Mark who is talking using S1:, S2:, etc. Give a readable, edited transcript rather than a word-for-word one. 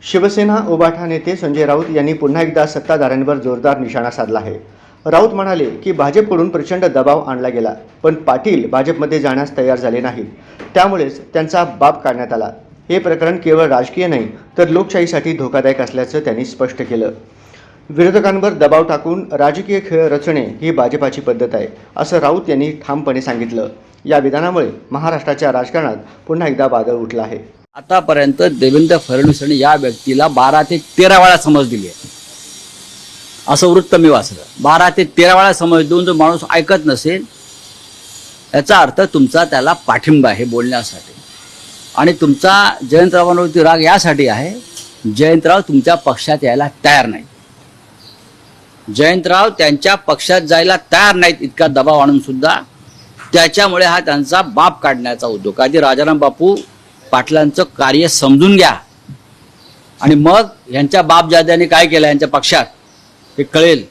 S1: शिवसेना उभाठा नेते संजय राऊत यांनी पुन्हा एकदा सत्ताधाऱ्यांवर जोरदार निशाणा साधला आहे. राऊत म्हणाले की भाजपकडून प्रचंड दबाव आणला गेला, पण पाटील भाजपमध्ये जाण्यास तयार झाले नाहीत. त्यामुळेच त्यांचा बाप काढण्यात आला. हे प्रकरण केवळ राजकीय नाही तर लोकशाहीसाठी धोकादायक असल्याचं त्यांनी स्पष्ट केलं. विरोधकांवर दबाव टाकून राजकीय खेळ रचणे ही भाजपाची पद्धत आहे, असं राऊत यांनी ठामपणे सांगितलं. या विधानामुळे महाराष्ट्राच्या राजकारणात पुन्हा एकदा वादळ उठलं आहे.
S2: आतापर्यंत देवेंद्र फडणवीसांनी या व्यक्तीला 12 ते 13 वेळा समज दिली आहे, असं वृत्त मी वाचलं. 12 ते 13 वेळा समज देऊन जो माणूस ऐकत नसेल याचा अर्थ तुमचा त्याला पाठिंबा आहे बोलण्यासाठी. आणि तुमचा जयंतरावांवरती राग यासाठी आहे, जयंतराव तुमच्या पक्षात यायला तयार नाही. जयंतराव त्यांच्या पक्षात जायला तयार नाहीत, इतका दबाव आणून सुद्धा त्याच्यामुळे हा त्यांचा बाप काढण्याचा उद्योग. आधी राजाराम बापू पाटलांचं कार्य समजून घ्या आणि मग यांच्या बापजाद्याने काय केलं यांच्या पक्षात हे कळेल.